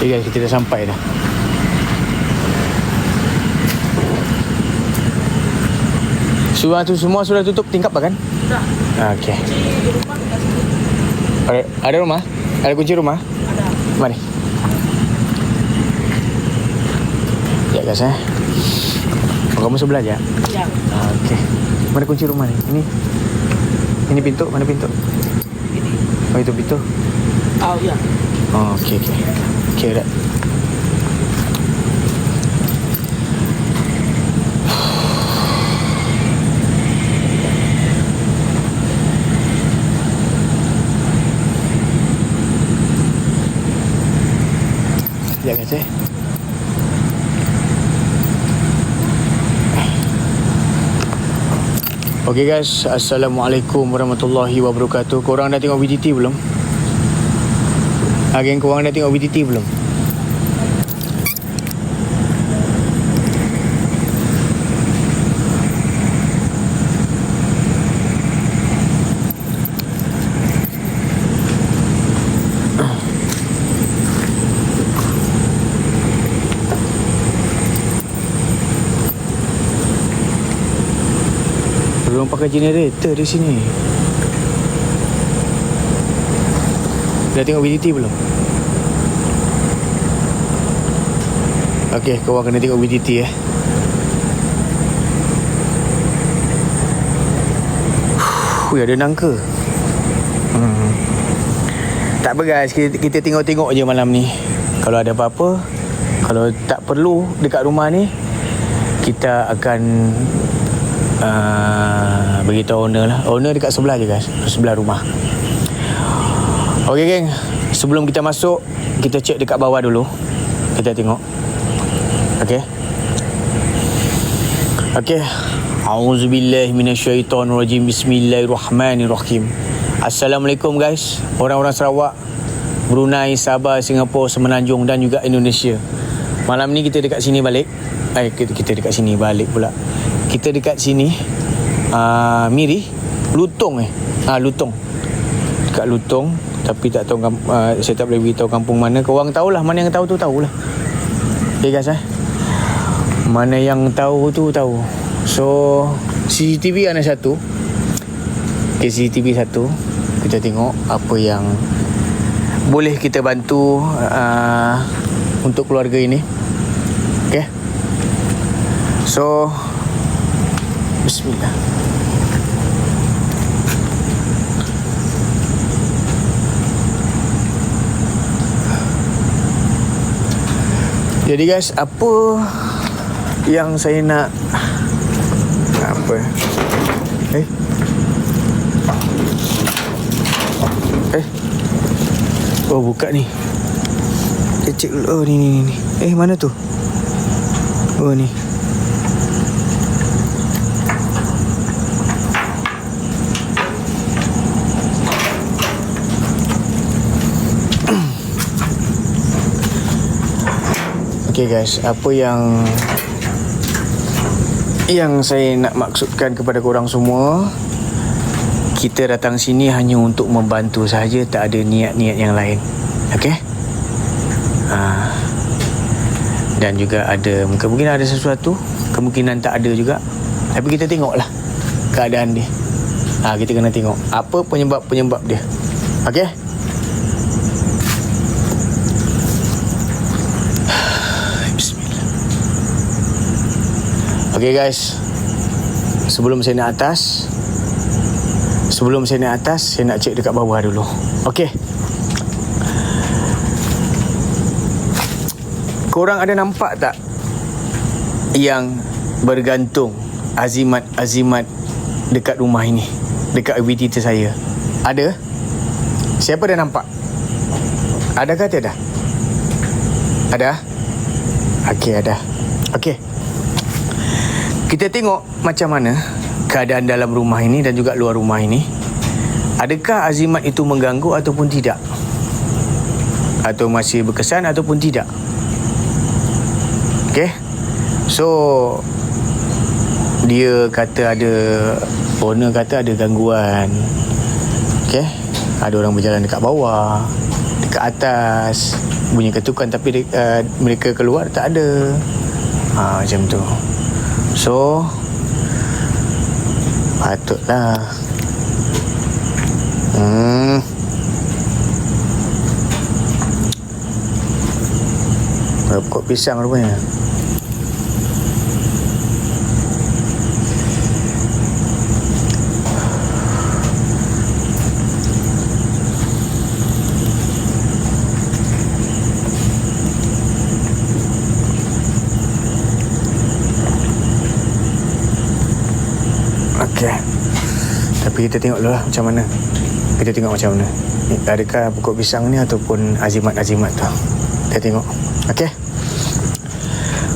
Okay guys, kita dah sampai dah. Suara tu semua sudah tutup tingkap kan? Sudah. Okay. Kunci rumah kita sini. Ada rumah? Ada kunci rumah? Ada. Mari. Ya guys kamu sebelah aja? Ya. Okay. Mana kunci rumah ni? Ini pintu? Mana pintu? Ini. Oh itu pintu? Oh ya. Oh okay. Okay dah. Ya guys Okay guys, Assalamualaikum warahmatullahi wabarakatuh. Korang dah tengok VTT belum? Geng, korang dah tengok VTT belum? Belum pakai generator di sini. Dah tengok VTT belum? Okey, korang kena tengok VTT ada nangka. Tak apa guys, kita tengok-tengok je malam ni. Kalau ada apa-apa, kalau tak perlu dekat rumah ni, kita akan beritahu owner lah. Owner dekat sebelah je guys, sebelah rumah. Okey geng, sebelum kita masuk, kita cek dekat bawah dulu. Kita tengok. Okey. A'udzubillahi minasyaitonirrajim. Bismillahirrahmanirrahim. Assalamualaikum guys, orang-orang Sarawak, Brunei, Sabah, Singapura, Semenanjung dan juga Indonesia. Malam ni kita dekat sini balik. Kita dekat sini balik pula. Kita dekat sini Miri Lutong Lutong. Dekat Lutong. Tapi tak tahu saya tak boleh beritahu kampung mana. Korang tahulah, mana yang tahu tu tahulah. Okay guys mana yang tahu tu tahu. So CCTV ada satu. Okay, CCTV satu. Kita tengok apa yang boleh kita bantu untuk keluarga ini. Okay. So Bismillah. Jadi guys, apa yang saya nak oh buka ni. Kita cek dulu. Oh ni. Mana tu? Oh ni. Okay guys, apa yang saya nak maksudkan kepada korang semua, kita datang sini hanya untuk membantu sahaja, tak ada niat-niat yang lain. Okay? Dan juga ada mungkin ada sesuatu, kemungkinan tak ada juga. Tapi kita tengoklah keadaan dia. Kita kena tengok apa penyebab dia. Okay? Okay guys, sebelum saya naik atas, saya nak cek dekat bawah dulu. Okay. Korang ada nampak tak yang bergantung azimat dekat rumah ini, dekat VTT saya? Ada? Siapa dah nampak? Adakah tiada? Ada? Okay, ada. Okay. Kita tengok macam mana keadaan dalam rumah ini dan juga luar rumah ini. Adakah azimat itu mengganggu ataupun tidak? Atau masih berkesan ataupun tidak? Okay. So dia kata owner kata ada gangguan. Okay. Ada orang berjalan dekat bawah. dekat atas bunyi ketukan, tapi mereka keluar tak ada. Macam tu. So patutlah pokok pisang rupanya. Okey. Tapi kita tengok dulu lah macam mana. Kita tengok macam mana. Adakah pokok pisang ni ataupun azimat-azimat tu. Kita tengok. Okey.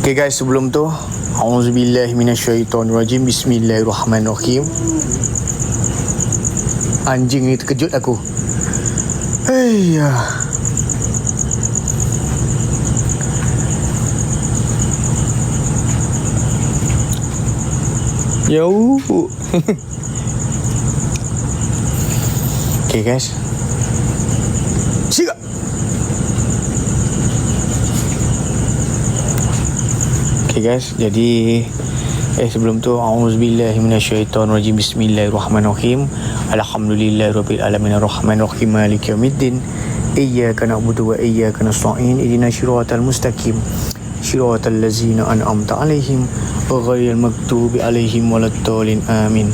Okey guys, sebelum tu auzubillahi minasyaitonirrajim. Bismillahirrahmanirrahim. Anjing ni terkejut aku. Haiya. Jauh. Okay guys. Siap. Okay guys, jadi sebelum tu auzubillahi minasyaitonirrajim. Bismillahirrahmanirrahim. Alhamdulillahirabbil alamin arrahmanirrahim maliki yaumiddin. Iyyaka na'budu wa iyyaka nasta'in. Ihdinas siratal mustaqim. Siratal ladzina an'amta 'alaihim ghairil maghdubi 'alaihim waladdallin. Amin.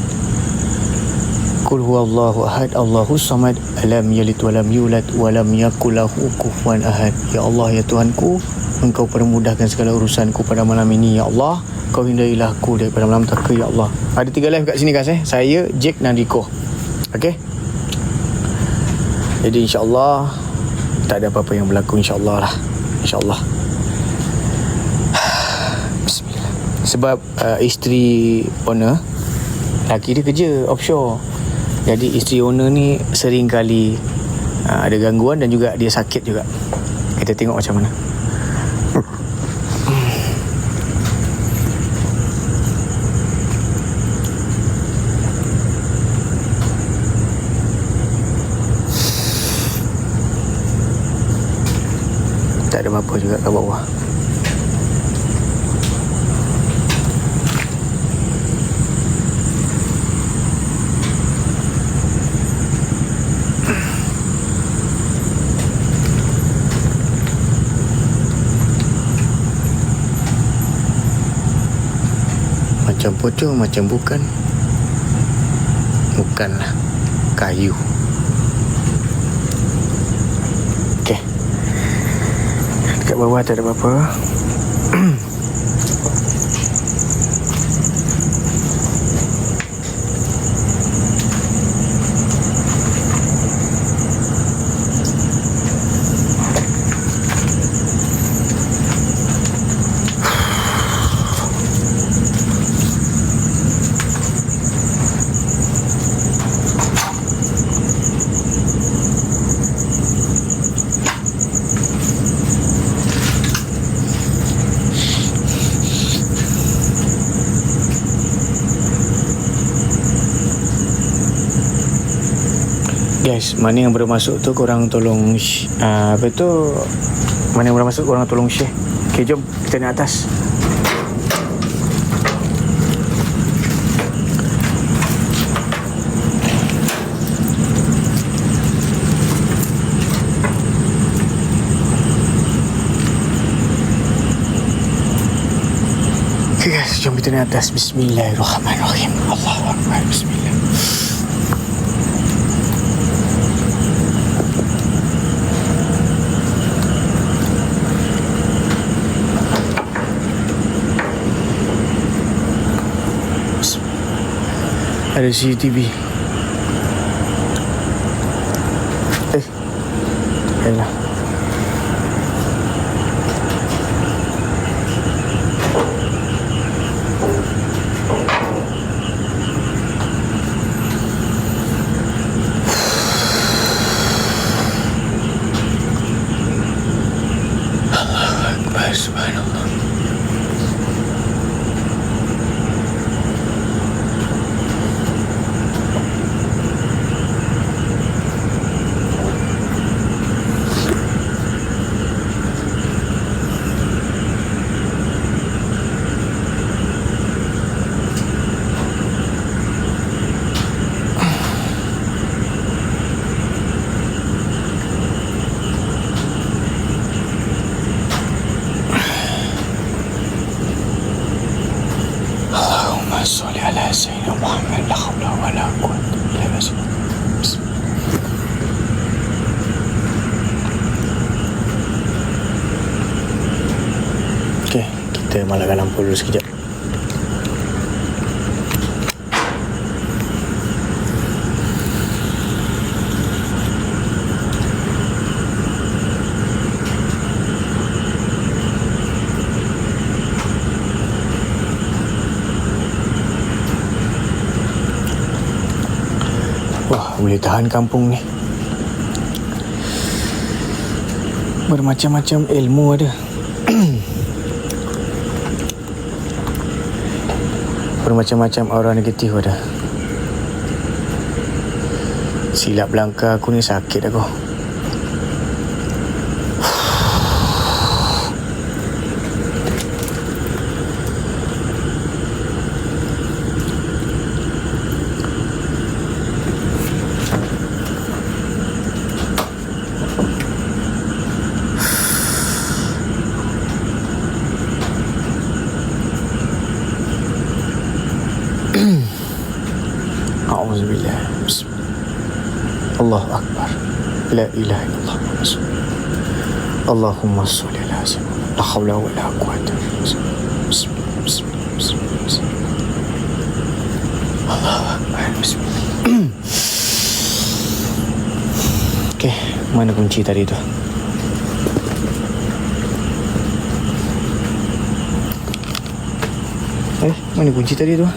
Qul huwallahu ahad, Allahus samad, lam yalid wa lam yulad wa lam yakul lahu kufuwan ahad. Ya Allah, ya Tuhanku, Engkau permudahkan segala urusanku pada malam ini, ya Allah. Kau hindarilah aku daripada malam taka, ya Allah. Ada 3 live kat sini guys. Saya, Jack dan Rico. Okey. Jadi insya-Allah tak ada apa-apa yang berlaku, insya-Allah lah. Insya-Allah. Bismillah. Sebab isteri owner, laki dia kerja offshore. Jadi isteri owner ni sering kali ada gangguan dan juga dia sakit juga. Kita tengok macam mana. Tak ada apa-apa juga kat bawah. Macam pocong, macam bukan. Bukanlah kayu. Okey. Dekat bawah tak ada apa-apa. Guys, mana yang bermasuk tu korang tolong apa tu, mana yang bermasuk korang tolong share. Okay, jom kita naik atas. Okay guys, jom kita naik atas. Bismillahirrahmanirrahim. Allahu Akbar. Bismillah. Ada CCTV. Elah. Allahu Akbar, subhanallah. Muhammad la haula wala quwwata illa billah. Okey, kita malakkan lampu dulu sekejap. Wah, boleh tahan kampung ni. Bermacam-macam ilmu ada. Bermacam-macam aura negatif ada. Silap langkah aku ni sakit aku. A'udzubillah. Allahu Akbar. La ilaha illallah. Allahumma sholli ala sayyidina. La haula wa la quwwata illa billah. Allahu Akbar. Okey, mana kunci tadi tu? Mana kunci tadi tu?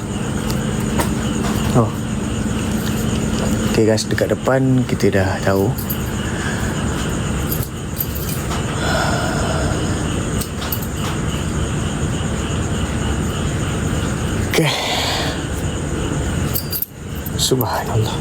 Oh. Okay guys, dekat depan kita dah tahu. Okay. Subhanallah.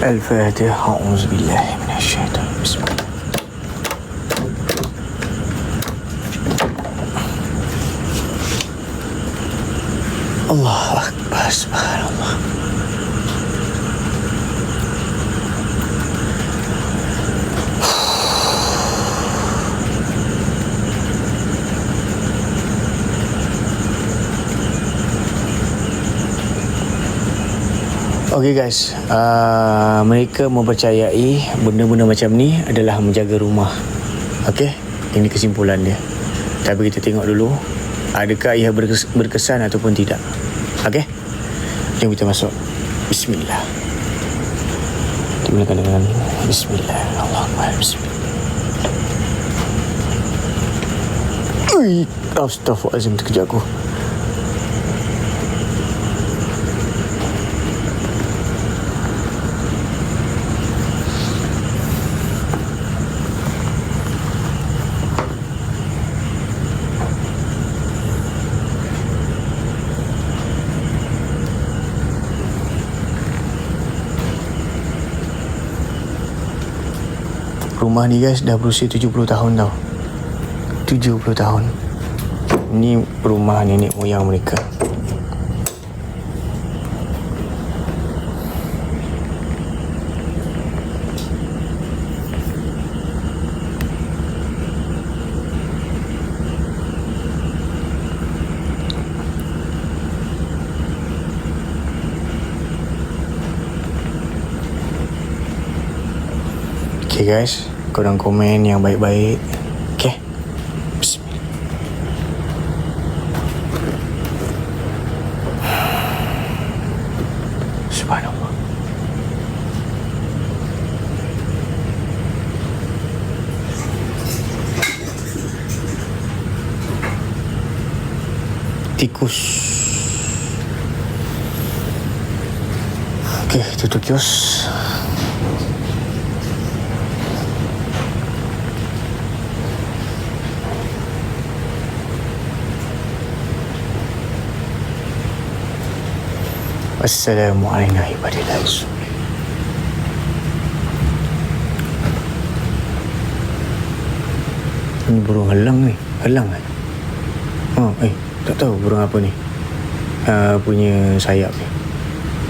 الفاتحة. أعوذ بالله من الشيطان. بسم الله. الله أكبر. سبحان الله. Okay guys, mereka mempercayai benda-benda macam ni adalah menjaga rumah. Okay, ini kesimpulan dia. Tapi kita tengok dulu, adakah ia berkesan ataupun tidak. Okay, jom kita masuk. Bismillah. Kita mulakan dengan Bismillah. Allahumma Bismillah. Astaghfirullahaladzim, terkejap aku. Rumah ni guys dah berusia 70 tahun tau. 70 tahun. Ni rumah nenek moyang mereka. Okay guys, korang komen yang baik-baik. Okay, Bismillah. Subhanallah. Tikus. Okay, tutup kios. Wassalamualaikum warahmatullahi wabarakatuh. Ini burung helang ni. Helang kan? Tak tahu burung apa ni. Punya sayap ni.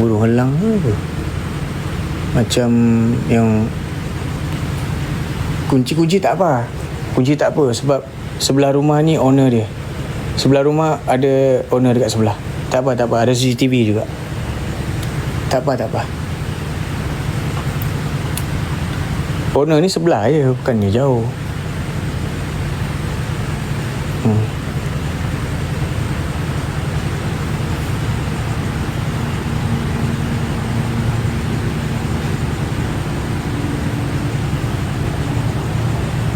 Burung helang ke apa? Macam yang kunci tak apa. Kunci tak apa sebab sebelah rumah ni owner dia. Sebelah rumah ada owner dekat sebelah. Tak apa. Ada CCTV juga. Tak apa. Owner ni sebelah je, bukannya jauh.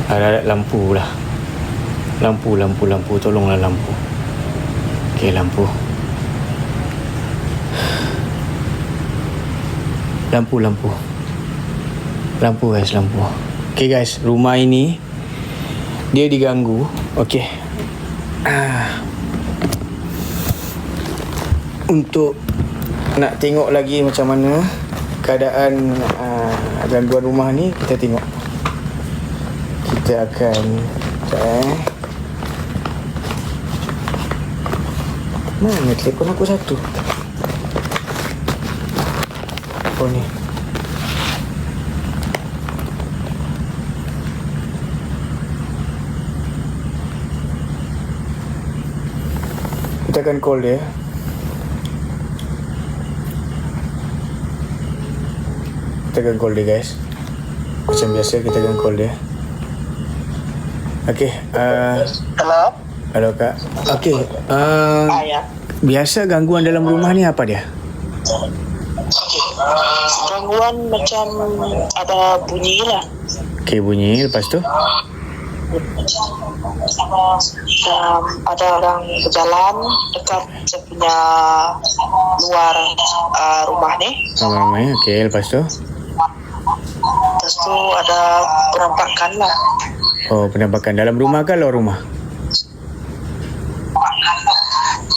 Ada lampu lah. Lampu. Tolonglah lampu. Okey, lampu. Lampu guys, lampu. Okey guys, rumah ini dia diganggu. Okey. Untuk nak tengok lagi macam mana keadaan gangguan rumah ni, kita tengok. Kita akan mana telefon aku satu? Oh ni. Kita akan call dia. Guys. Macam biasa kita akan call dia. Okey, Hello Kak. Okey, Ya. biasa gangguan dalam rumah ni apa dia? Gangguan macam ada bunyi lah. Okey, bunyi. Lepas tu? Ada orang berjalan dekat saya punya luar rumah ni. Ramai-ramai. Okey, lepas tu? Lepas tu ada penampakan lah. Oh, penampakan dalam rumah ke luar rumah?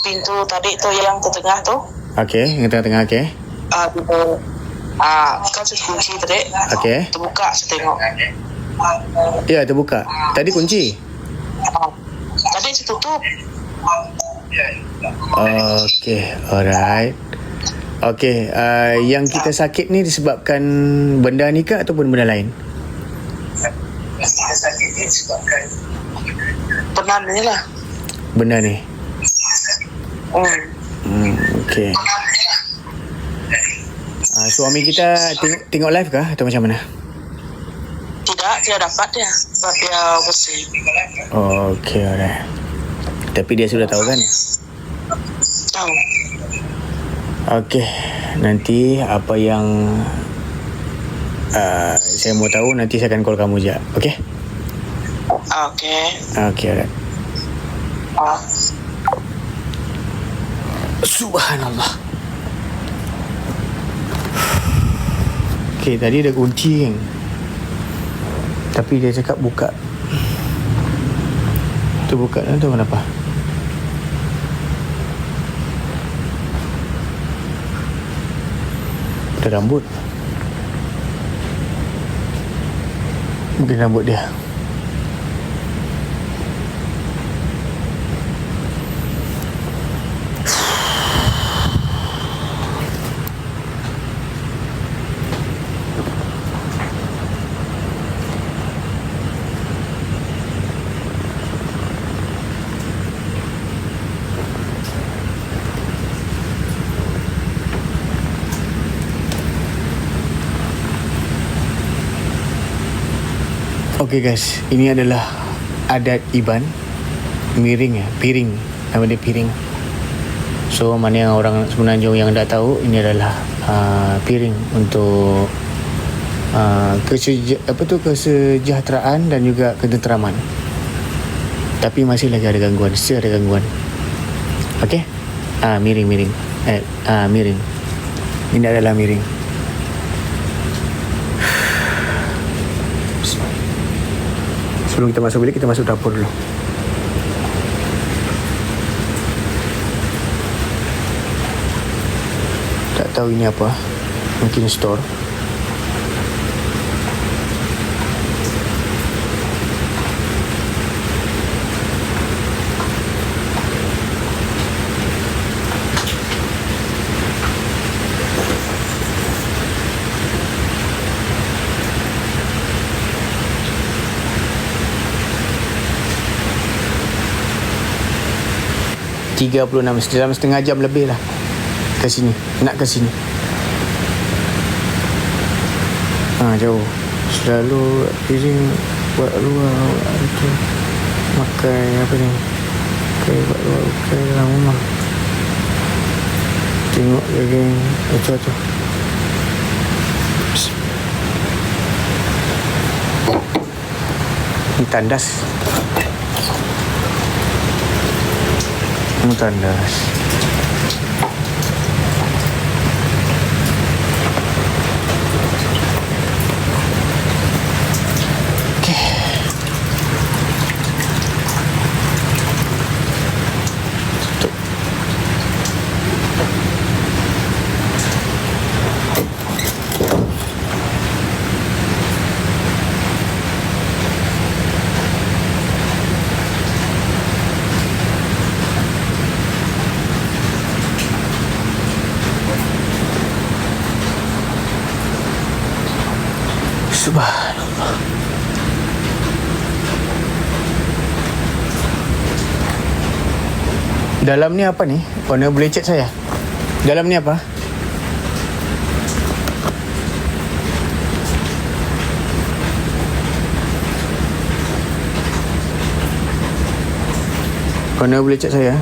Pintu tadi tu yang tengah tu. Okey, yang tengah-tengah. Okey. Pintu kan saya kunci tadi. Okey. Terbuka saya tengok. Ya, terbuka. Tadi kunci. Tadi saya tutup. Okey, alright. Okey, yang kita sakit ni disebabkan benda ni ke ataupun benda lain? Benar ni lah. Benda ni. Okey. Suami kita tengok live kah atau macam mana? Tidak, dia dapat dia. Sebab dia bersih. Okey, alright. Tapi dia sudah tahu kan? Tahu. Okey, nanti apa yang saya mau tahu nanti saya akan call kamu je. Okey? Okey. Okey, alright. Subhanallah. Okey, tadi ada kunci kan? Tapi dia cakap buka. Tu buka, tak tahu kenapa. Ada rambut. Mungkin rambut dia. Okey guys, ini adalah adat Iban. Miring piring. Nama dia piring. So mana yang orang Semenanjung yang tak tahu, ini adalah piring untuk kesejahteraan dan juga ketenteraman. Tapi masih lagi ada gangguan, still ada gangguan. Okey? Miring. Miring. Ini adalah miring. Sebelum kita masuk bilik, kita masuk dapur dulu. tahu ini apa. Mungkin store. Dalam setengah jam lebih lah ke sini, nak ke sini. Jauh. Selalu piring buat luar itu makan apa ni, buat luar makan dalam rumah. Tengok lagi itu. Ini tandas. Tandas. Okey. Tutup. Subhanallah. Dalam ni apa ni? Owner boleh cek saya? Dalam ni apa? Owner boleh cek saya?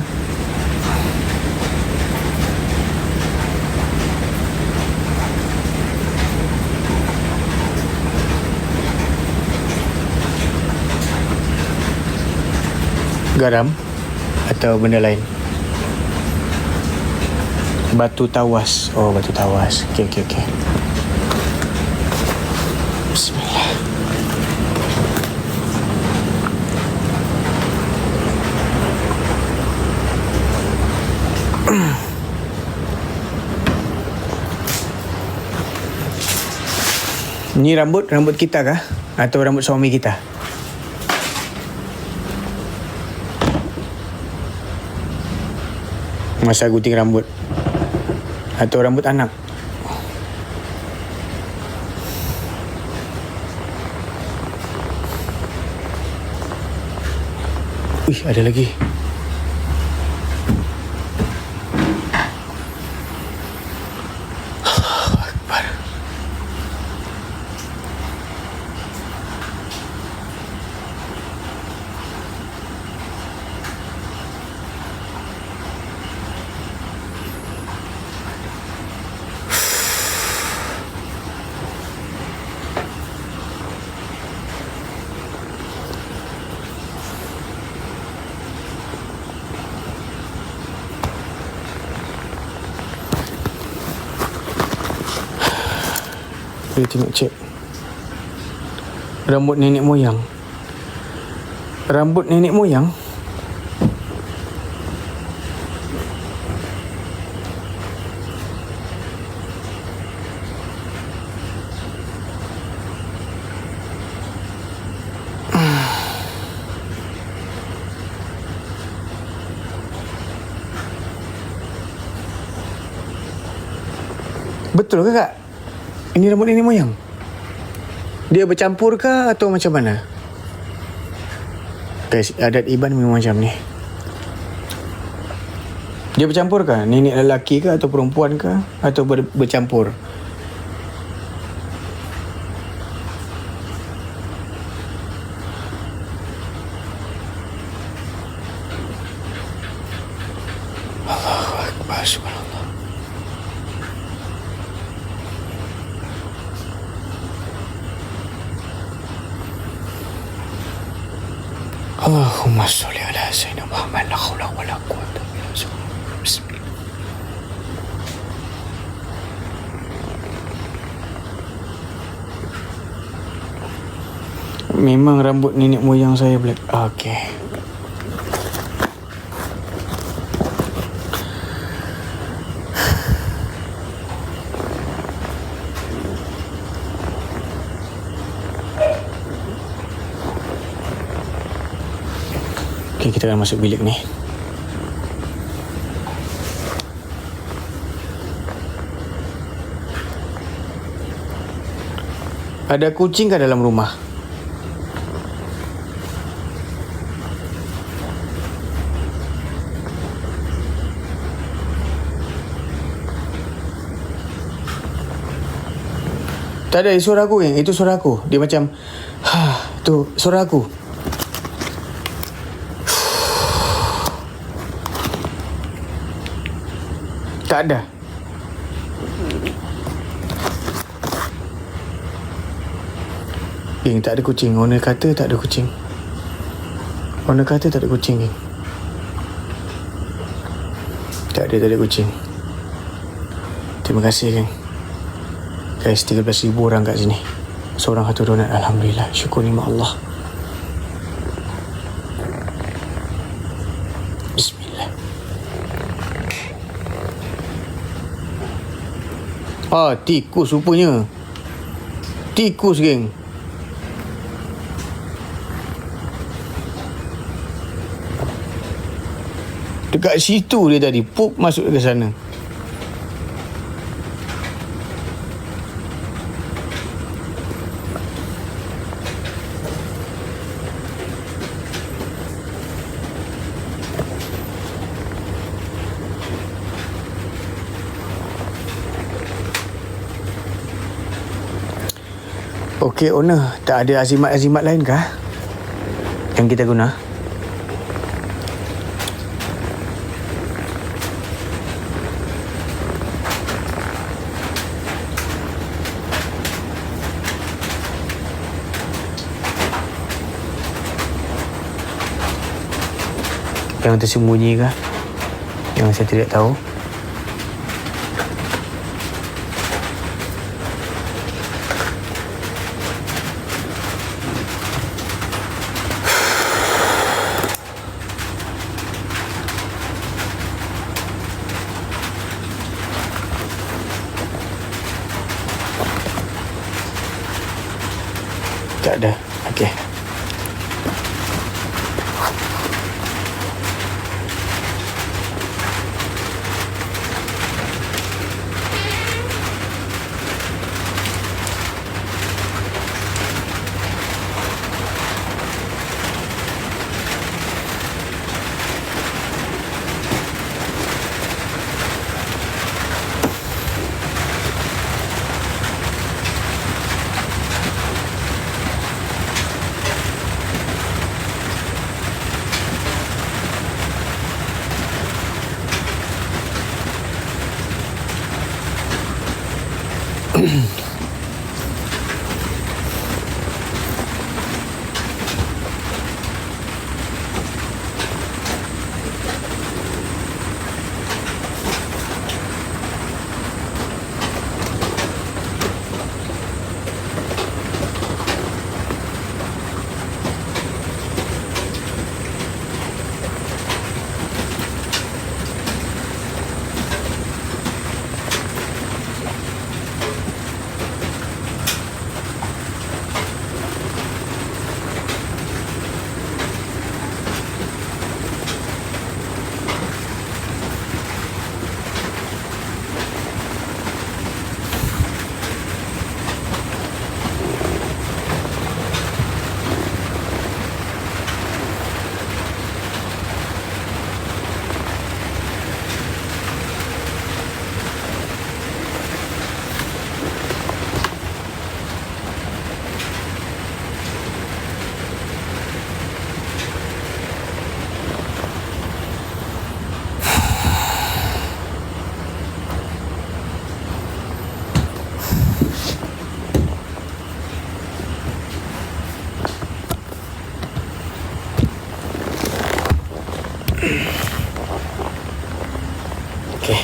Garam atau benda lain? Batu tawas. Oh, batu tawas. Okey. Bismillah. Ni rambut kita kah? Atau rambut suami kita? Masa gunting rambut atau rambut anak? Ada lagi. Allahu Akbar. Boleh tengok cek rambut nenek moyang. Rambut nenek moyang. Betul ke kak? Ini rambut nenek moyang? Dia bercampur ke atau macam mana? Guys, adat Iban memang macam ni. Dia bercampur ke? Nenek lelaki ke atau perempuan ke? Atau bercampur? Allahu Akbar, subhanallah. Allahumma sholli ala sayyidina Muhammad. La haula wala quwwata illa billah. Bismillah. Memang rambut nenek moyang saya black. Okey. Okay, kita akan masuk bilik ni. Ada kucing kat dalam rumah? Tak ada, suara aku yang. Itu suara aku. Dia macam tu suara aku. Tak ada. Geng, tak ada kucing. Owner kata tak ada kucing. Owner kata tak ada kucing, geng. Tak ada kucing. Terima kasih, geng. Guys, 13,000 orang kat sini. Seorang satu donat. Alhamdulillah. Syukur nikmat Allah. Bismillah. Tikus rupanya. Tikus, geng. Dekat situ dia tadi. Pup masuk ke sana. Okey, owner, tak ada azimat-azimat lain kah yang kita guna? Yang tersembunyi kah? Yang saya tidak tahu. Tak ada. Okey. Okey.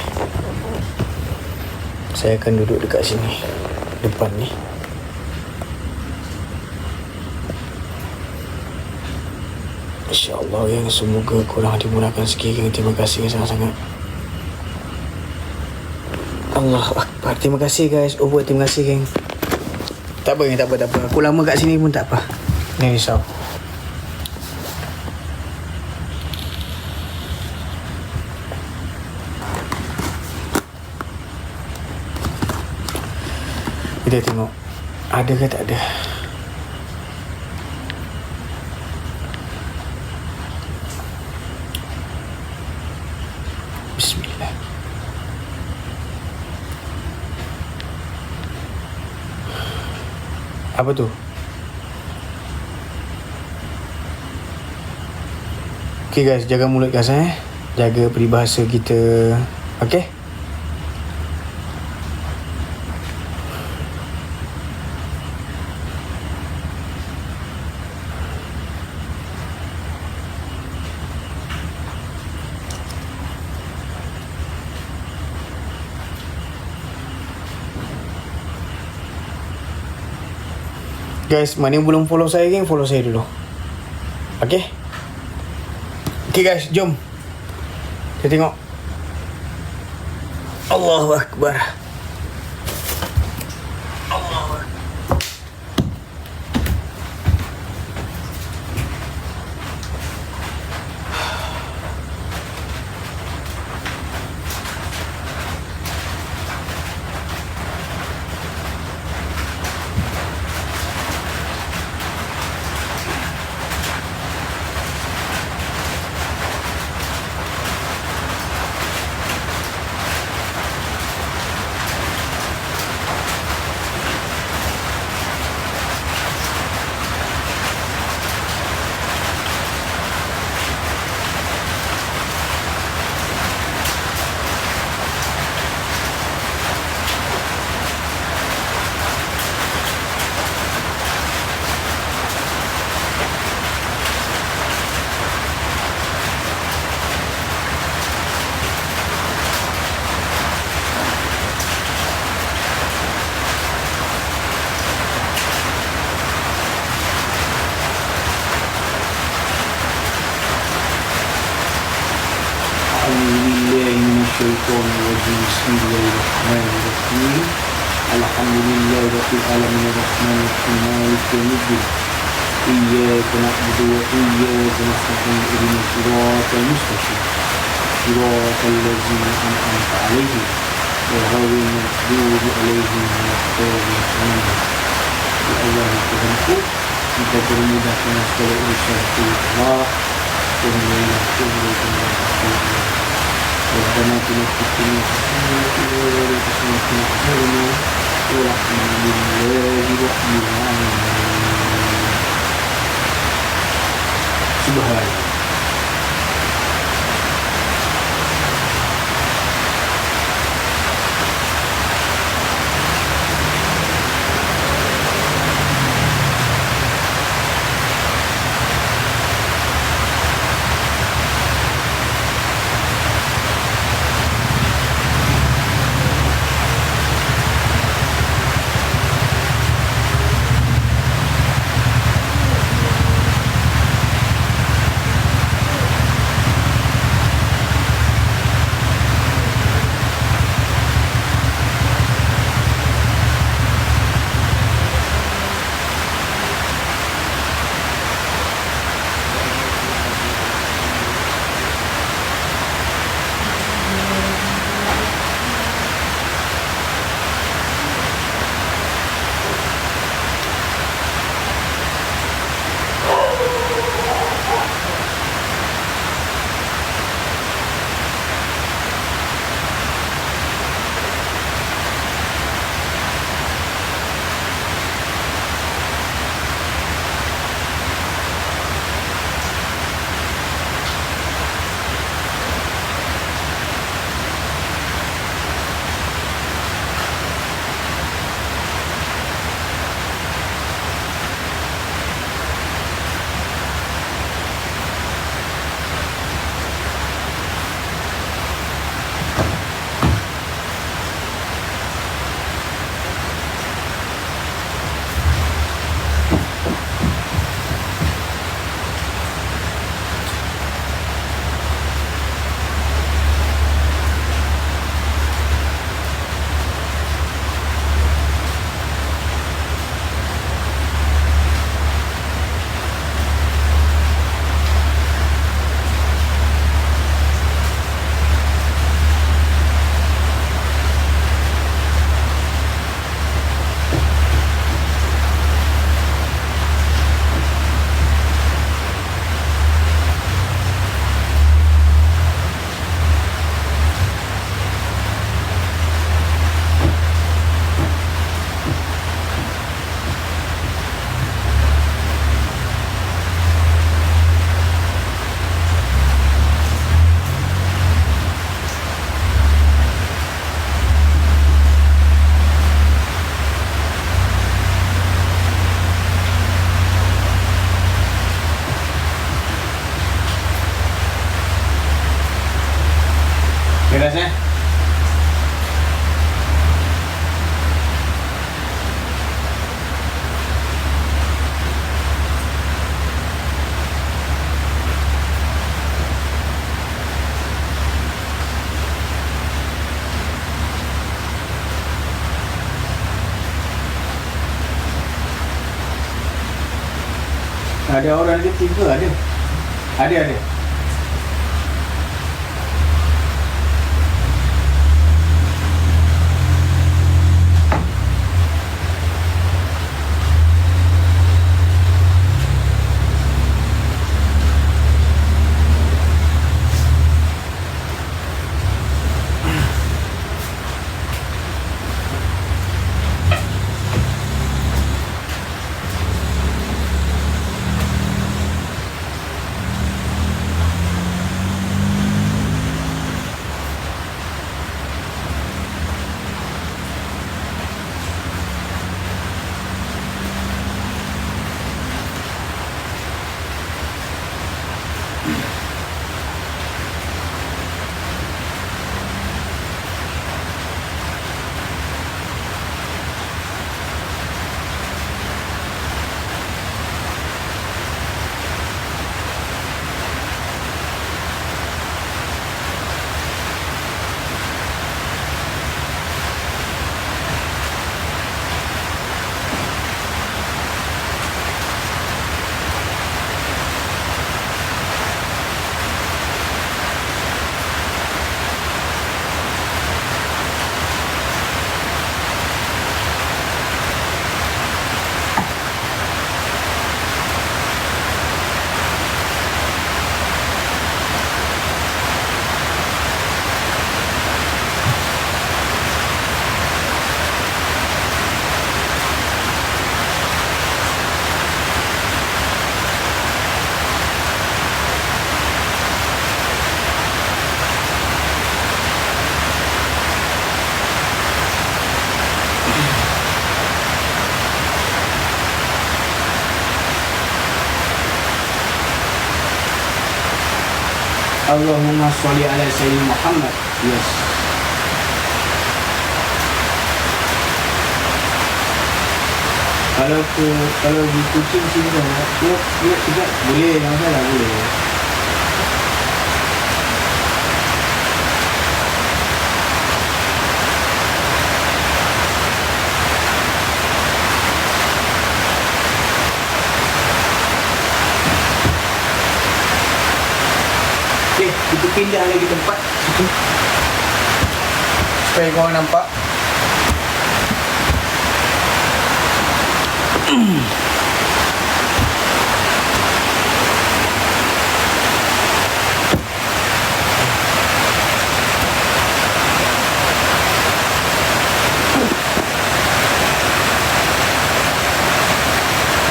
Saya akan duduk dekat sini, depan ni. InsyaAllah yang semoga korang dimudahkan sikit. Terima kasih sangat-sangat. Allahu Akbar. Terima kasih guys. Terima kasih geng. Tak apa geng, tak apa. Aku lama kat sini pun tak apa. Jangan risau. Kita tengok ada ke tak ada. Bismillah. Apa tu? Okay guys, jaga mulut guys jaga peribahasa kita. Okay. Guys, mana yang belum follow saya geng, follow saya dulu. Okay. Okay guys, jom kita tengok. Allahu Akbar. Bismillahirrahmanirrahim. Bismillahirrahmanirrahim. Alhamdulillahirabbil alamin arrahmanirrahim maliki yaumiddin. Iyyaka na'budu wa iyyaka nasta'in ihdinas siratal mustaqim. Siratal ladzina an'amta 'alaihim ghairil maghdubi alaihim waladdallin. Ya Allah, Tuhanku, kita bermudahkan segala urusan Allah. Kemudian ربنا آتنا في الدنيا حسنة وفي الآخرة حسنة والحمد لله رب العالمين. سبحان الله. Ada orang ketiga ada. Ada. Allahumma sholli ala sayyidina Muhammad. Yes. Kalau di kucing sini dah, dia tidak boleh, yang salah boleh. Okay, kita pindah lagi tempat situ supaya korang nampak.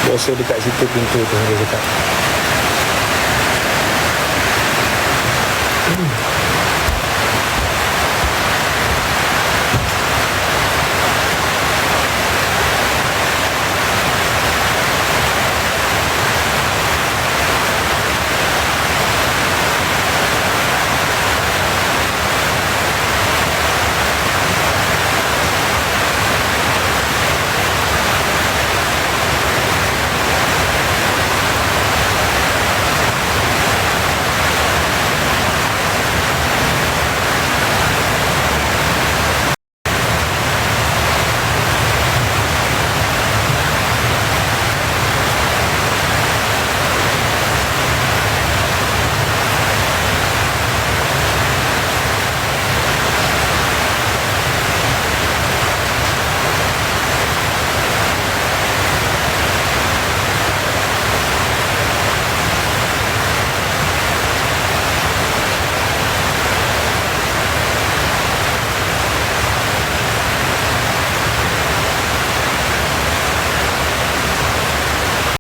Biasa dekat situ pintu tu dia cakap.